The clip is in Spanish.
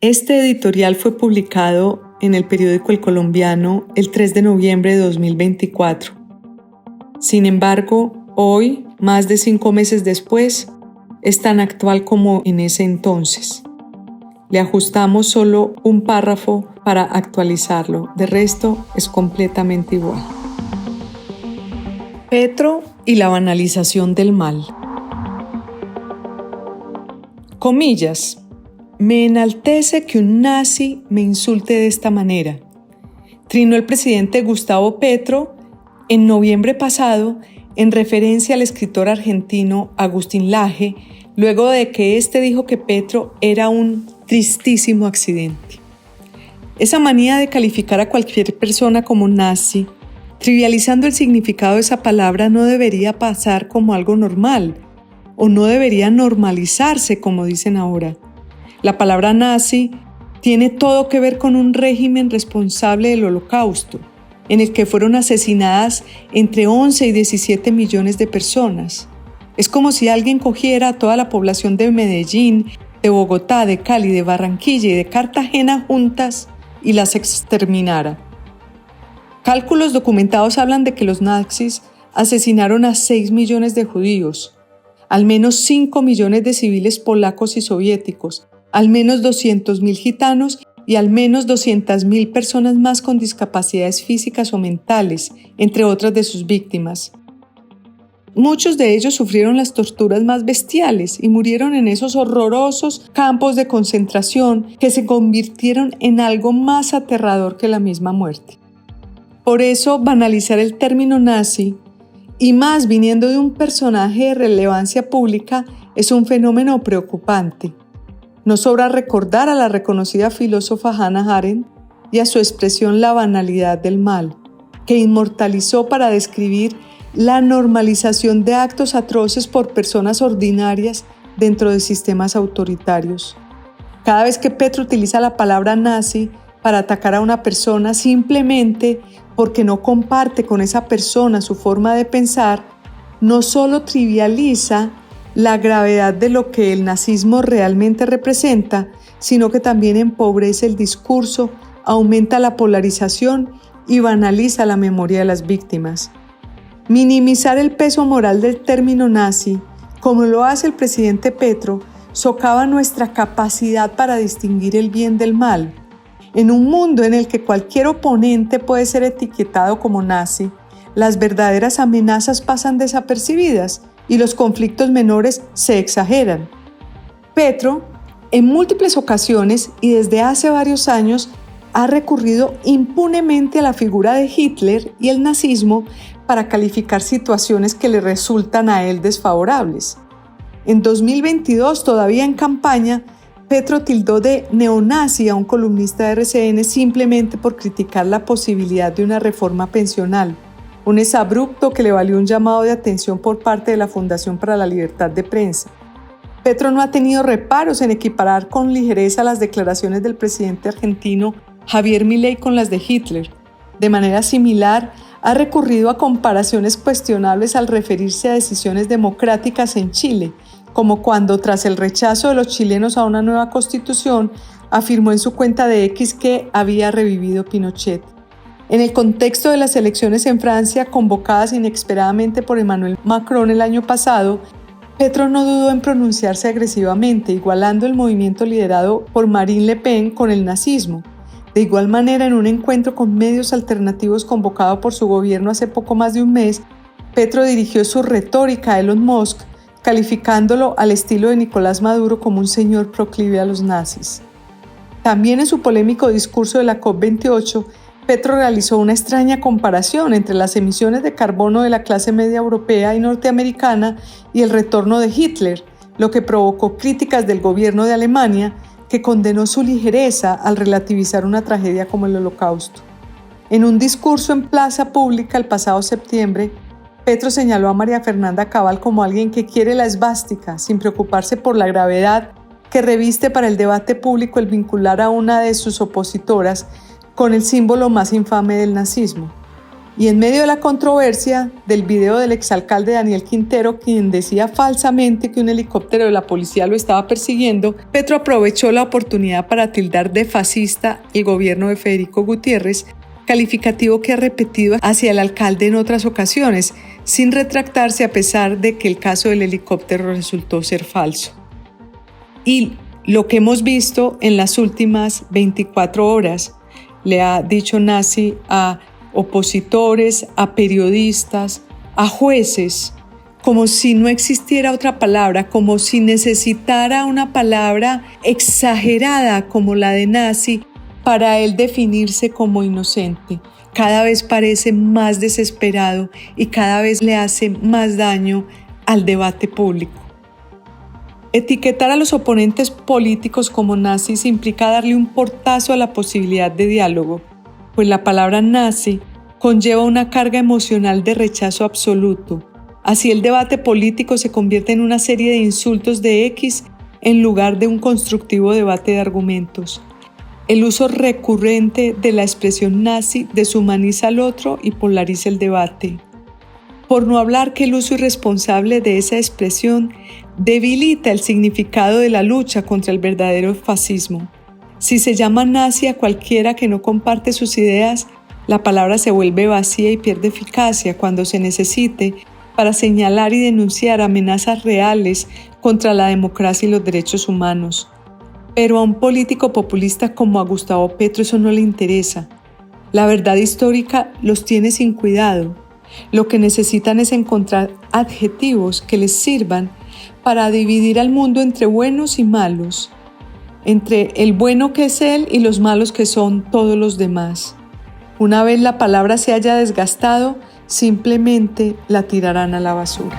Este editorial fue publicado en el periódico El Colombiano el 3 de noviembre de 2024. Sin embargo, hoy, más de 5 meses después, es tan actual como en ese entonces. Le ajustamos solo un párrafo para actualizarlo, de resto es completamente igual. Petro y la banalización del mal. Comillas. Me enaltece que un nazi me insulte de esta manera. Trinó el presidente Gustavo Petro en noviembre pasado en referencia al escritor argentino Agustín Laje, luego de que éste dijo que Petro era un tristísimo accidente. Esa manía de calificar a cualquier persona como nazi, trivializando el significado de esa palabra, no debería pasar como algo normal, o no debería normalizarse, como dicen ahora. La palabra nazi tiene todo que ver con un régimen responsable del Holocausto, en el que fueron asesinadas entre 11 y 17 millones de personas. Es como si alguien cogiera a toda la población de Medellín, de Bogotá, de Cali, de Barranquilla y de Cartagena juntas y las exterminara. Cálculos documentados hablan de que los nazis asesinaron a 6 millones de judíos, al menos 5 millones de civiles polacos y soviéticos, al menos 200.000 gitanos y al menos 200.000 personas más con discapacidades físicas o mentales, entre otras de sus víctimas. Muchos de ellos sufrieron las torturas más bestiales y murieron en esos horrorosos campos de concentración que se convirtieron en algo más aterrador que la misma muerte. Por eso, banalizar el término nazi, y más viniendo de un personaje de relevancia pública, es un fenómeno preocupante. No sobra recordar a la reconocida filósofa Hannah Arendt y a su expresión la banalidad del mal, que inmortalizó para describir la normalización de actos atroces por personas ordinarias dentro de sistemas autoritarios. Cada vez que Petro utiliza la palabra nazi para atacar a una persona simplemente porque no comparte con esa persona su forma de pensar, no solo trivializa la gravedad de lo que el nazismo realmente representa, sino que también empobrece el discurso, aumenta la polarización y banaliza la memoria de las víctimas. Minimizar el peso moral del término nazi, como lo hace el presidente Petro, socava nuestra capacidad para distinguir el bien del mal. En un mundo en el que cualquier oponente puede ser etiquetado como nazi, las verdaderas amenazas pasan desapercibidas y los conflictos menores se exageran. Petro, en múltiples ocasiones y desde hace varios años, ha recurrido impunemente a la figura de Hitler y el nazismo para calificar situaciones que le resultan a él desfavorables. En 2022, todavía en campaña, Petro tildó de neonazi a un columnista de RCN simplemente por criticar la posibilidad de una reforma pensional, un exabrupto que le valió un llamado de atención por parte de la Fundación para la Libertad de Prensa. Petro no ha tenido reparos en equiparar con ligereza las declaraciones del presidente argentino Javier Milei con las de Hitler. De manera similar, ha recurrido a comparaciones cuestionables al referirse a decisiones democráticas en Chile, como cuando, tras el rechazo de los chilenos a una nueva constitución, afirmó en su cuenta de X que había revivido Pinochet. En el contexto de las elecciones en Francia, convocadas inesperadamente por Emmanuel Macron el año pasado, Petro no dudó en pronunciarse agresivamente, igualando el movimiento liderado por Marine Le Pen con el nazismo. De igual manera, en un encuentro con medios alternativos convocado por su gobierno hace poco más de un mes, Petro dirigió su retórica a Elon Musk, calificándolo al estilo de Nicolás Maduro como un señor proclive a los nazis. También en su polémico discurso de la COP28, Petro realizó una extraña comparación entre las emisiones de carbono de la clase media europea y norteamericana y el retorno de Hitler, lo que provocó críticas del gobierno de Alemania, que condenó su ligereza al relativizar una tragedia como el Holocausto. En un discurso en plaza pública el pasado septiembre, Petro señaló a María Fernanda Cabal como alguien que quiere la esvástica, sin preocuparse por la gravedad que reviste para el debate público el vincular a una de sus opositoras con el símbolo más infame del nazismo. Y en medio de la controversia del video del exalcalde Daniel Quintero, quien decía falsamente que un helicóptero de la policía lo estaba persiguiendo, Petro aprovechó la oportunidad para tildar de fascista el gobierno de Federico Gutiérrez, calificativo que ha repetido hacia el alcalde en otras ocasiones, sin retractarse a pesar de que el caso del helicóptero resultó ser falso. Y lo que hemos visto en las últimas 24 horas, le ha dicho nazi a opositores, a periodistas, a jueces, como si no existiera otra palabra, como si necesitara una palabra exagerada como la de nazi para él definirse como inocente. Cada vez parece más desesperado y cada vez le hace más daño al debate público. Etiquetar a los oponentes políticos como nazis implica darle un portazo a la posibilidad de diálogo, pues la palabra nazi conlleva una carga emocional de rechazo absoluto. Así el debate político se convierte en una serie de insultos de X en lugar de un constructivo debate de argumentos. El uso recurrente de la expresión nazi deshumaniza al otro y polariza el debate. Por no hablar que el uso irresponsable de esa expresión debilita el significado de la lucha contra el verdadero fascismo. Si se llama nazi a cualquiera que no comparte sus ideas, la palabra se vuelve vacía y pierde eficacia cuando se necesite para señalar y denunciar amenazas reales contra la democracia y los derechos humanos. Pero a un político populista como a Gustavo Petro eso no le interesa. La verdad histórica los tiene sin cuidado. Lo que necesitan es encontrar adjetivos que les sirvan para dividir al mundo entre buenos y malos, entre el bueno que es él y los malos que son todos los demás. Una vez la palabra se haya desgastado, simplemente la tirarán a la basura.